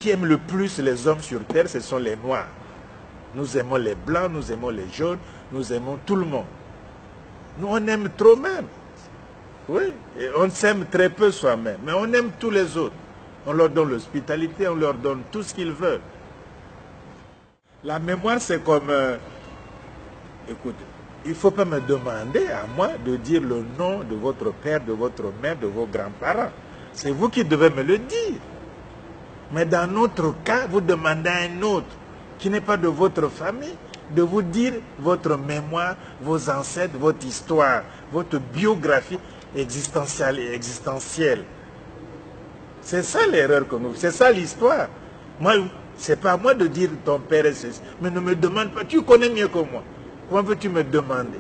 Qui aiment le plus les hommes sur terre, ce sont les Noirs. Nous aimons les Blancs, nous aimons les Jaunes, nous aimons tout le monde. Nous, on aime trop même. Oui, et on s'aime très peu soi-même, mais on aime tous les autres. On leur donne l'hospitalité, on leur donne tout ce qu'ils veulent. La mémoire, c'est comme... écoute, il ne faut pas me demander à moi de dire le nom de votre père, de votre mère, de vos grands-parents. C'est vous qui devez me le dire. Mais dans notre cas, vous demandez à un autre qui n'est pas de votre famille de vous dire votre mémoire, vos ancêtres, votre histoire, votre biographie existentielle. C'est ça l'erreur que nous... C'est ça l'histoire. Moi, c'est pas à moi de dire ton père est ceci. Mais ne me demande pas. Tu connais mieux que moi. Comment veux-tu me demander?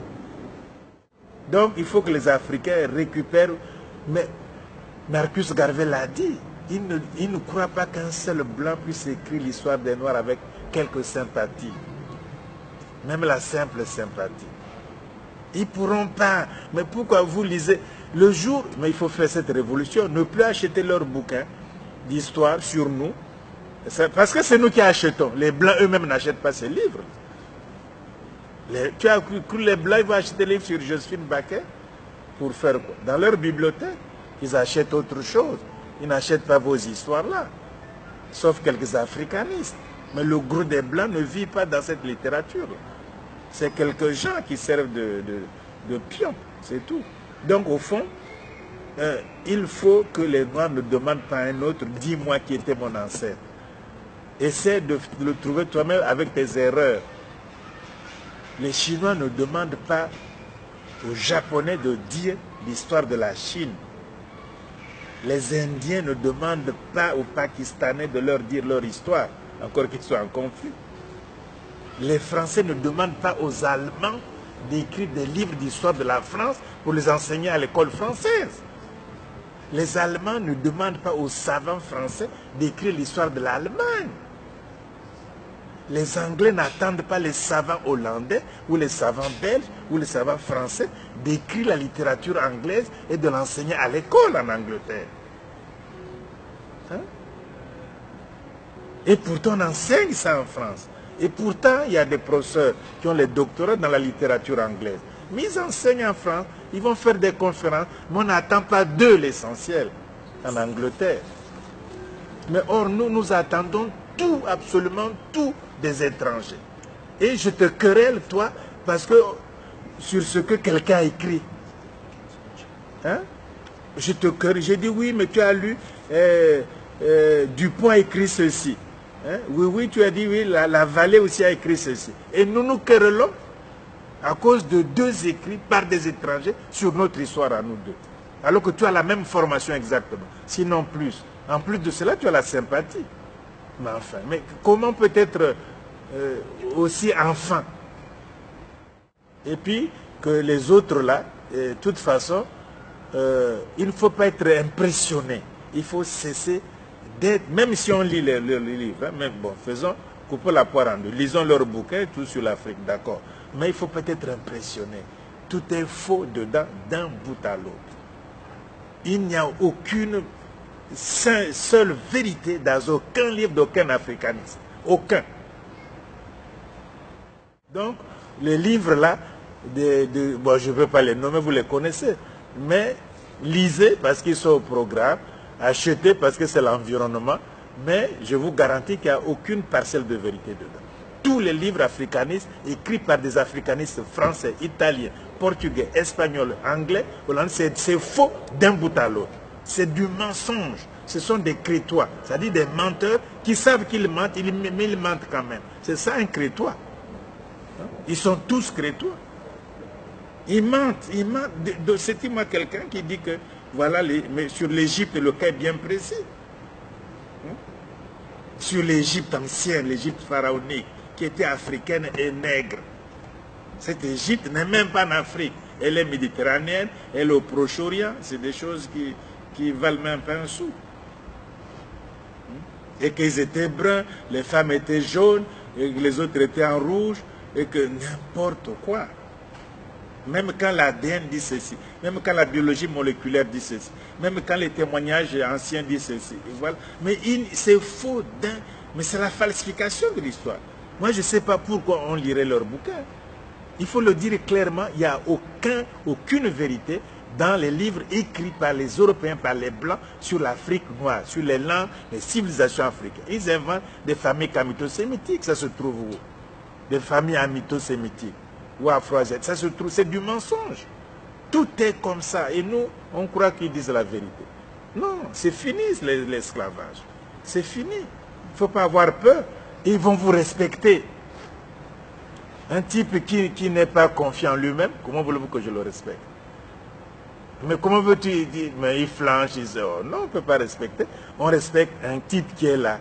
Donc, il faut que les Africains récupèrent... Mais Marcus Garvey l'a dit. Il ne croit pas qu'un seul blanc puisse écrire l'histoire des Noirs avec quelques sympathies. Même la simple sympathie. Ils ne pourront pas. Mais pourquoi vous lisez le jour, mais il faut faire cette révolution, ne plus acheter leurs bouquins d'histoire sur nous. Parce que c'est nous qui achetons. Les Blancs eux-mêmes n'achètent pas ces livres. Tu as cru que les Blancs vont acheter des livres sur Joséphine Baker pour faire quoi? Dans leur bibliothèque, ils achètent autre chose. Ils n'achètent pas vos histoires-là. Sauf quelques africanistes. Mais le gros des Blancs ne vit pas dans cette littérature. C'est quelques gens qui servent de pions. C'est tout. Donc au fond, il faut que les Noirs ne demandent pas à un autre, dis-moi qui était mon ancêtre. Essaie de le trouver toi-même avec tes erreurs. Les Chinois ne demandent pas aux Japonais de dire l'histoire de la Chine. Les Indiens ne demandent pas aux Pakistanais de leur dire leur histoire, encore qu'ils soient en conflit. Les Français ne demandent pas aux Allemands d'écrire des livres d'histoire de la France pour les enseigner à l'école française. Les Allemands ne demandent pas aux savants français d'écrire l'histoire de l'Allemagne. Les Anglais n'attendent pas les savants hollandais ou les savants belges ou les savants français d'écrire la littérature anglaise et de l'enseigner à l'école en Angleterre. Hein? Et pourtant on enseigne ça en France. Et pourtant il y a des professeurs qui ont les doctorats dans la littérature anglaise. Mais ils enseignent en France, ils vont faire des conférences, mais on n'attend pas d'eux l'essentiel en Angleterre. Mais or nous attendons tout, absolument tout des étrangers. Et je te querelle, toi, parce que sur ce que quelqu'un a écrit. Hein? Je te querelle, j'ai dit oui, mais tu as lu, Dupont a écrit ceci. Hein? Oui, tu as dit oui, la Vallée aussi a écrit ceci. Et nous nous querellons à cause de deux écrits par des étrangers sur notre histoire à nous deux. Alors que tu as la même formation exactement, sinon plus. En plus de cela, tu as la sympathie. Mais enfin, mais comment peut être aussi enfant? Et puis, que les autres là, de toute façon, il ne faut pas être impressionné. Il faut cesser d'être, même si on lit les livres, hein, même bon, coupons la poire en deux, lisons leurs bouquins, tout sur l'Afrique, d'accord. Mais il ne faut pas être impressionné. Tout est faux dedans, d'un bout à l'autre. Il n'y a aucune seule vérité dans aucun livre d'aucun africaniste. Aucun. Donc, les livres là, bon, je ne veux pas les nommer, vous les connaissez, mais lisez parce qu'ils sont au programme, achetez parce que c'est l'environnement, mais je vous garantis qu'il n'y a aucune parcelle de vérité dedans. Tous les livres africanistes écrits par des africanistes français, italiens, portugais, espagnols, anglais, hollandais, c'est faux d'un bout à l'autre. C'est du mensonge. Ce sont des crétois, c'est-à-dire des menteurs qui savent qu'ils mentent, mais ils mentent quand même. C'est ça un crétois. Ils sont tous crétois. Ils mentent. C'est moi quelqu'un qui dit que, voilà, mais sur l'Égypte, le cas est bien précis. Sur l'Égypte ancienne, l'Égypte pharaonique, qui était africaine et nègre. Cette Égypte n'est même pas en Afrique. Elle est méditerranéenne, elle est au Proche-Orient. C'est des choses qui valent même pas un sou. Et qu'ils étaient bruns, les femmes étaient jaunes, et les autres étaient en rouge, et que n'importe quoi. Même quand l'ADN dit ceci, même quand la biologie moléculaire dit ceci, même quand les témoignages anciens disent ceci. Voilà. Mais c'est faux, mais c'est la falsification de l'histoire. Moi, je ne sais pas pourquoi on lirait leur bouquin. Il faut le dire clairement, il n'y a aucune vérité dans les livres écrits par les Européens, par les Blancs, sur l'Afrique noire, sur les langues, les civilisations africaines. Ils inventent des familles camito-sémitiques, ça se trouve où? Des familles amito-sémitiques ou afro-asiatiques, ça se trouve, c'est du mensonge. Tout est comme ça, et nous, on croit qu'ils disent la vérité. Non, c'est fini l'esclavage. C'est fini. Il ne faut pas avoir peur. Ils vont vous respecter. Un type qui n'est pas confiant en lui-même, comment voulez-vous que je le respecte? Mais comment veux-tu dire, mais il flanche, il dit, oh, non, on ne peut pas respecter. On respecte un type qui est là,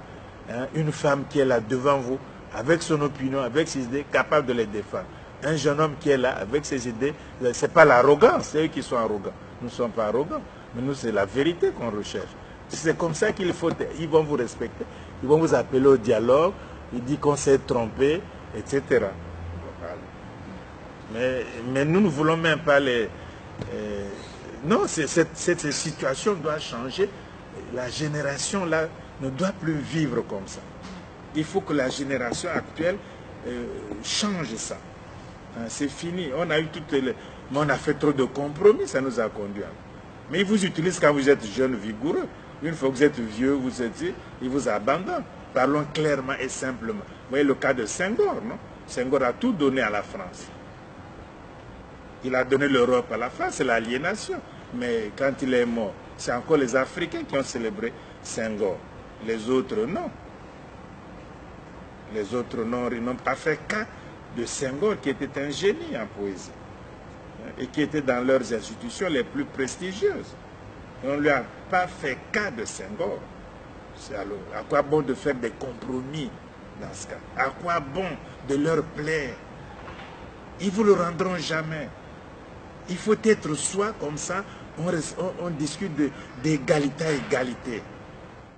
hein, une femme qui est là devant vous, avec son opinion, avec ses idées, capable de les défendre. Un jeune homme qui est là, avec ses idées, ce n'est pas l'arrogance, c'est eux qui sont arrogants. Nous ne sommes pas arrogants, mais nous, c'est la vérité qu'on recherche. C'est comme ça qu'il faut, ils vont vous respecter, ils vont vous appeler au dialogue, ils disent qu'on s'est trompé, etc. Mais nous ne voulons même pas les... non, cette situation doit changer. La génération là ne doit plus vivre comme ça. Il faut que la génération actuelle change ça. Hein, c'est fini. On a eu toutes les... Mais on a fait trop de compromis, ça nous a conduit. Mais ils vous utilisent quand vous êtes jeune, vigoureux. Une fois que vous êtes vieux, vous êtes dit, ils vous abandonnent. Parlons clairement et simplement. Vous voyez le cas de Senghor, non? Senghor a tout donné à la France. Il a donné l'Europe à la France, c'est l'aliénation. Mais quand il est mort, c'est encore les Africains qui ont célébré Senghor. Les autres, non. Les autres, non, ils n'ont pas fait cas de Senghor, qui était un génie en poésie. Et qui était dans leurs institutions les plus prestigieuses. Et on ne lui a pas fait cas de Senghor. Alors, à quoi bon de faire des compromis dans ce cas? À quoi bon de leur plaire? Ils ne vous le rendront jamais. Il faut être soi, comme ça, on discute d'égalité à égalité.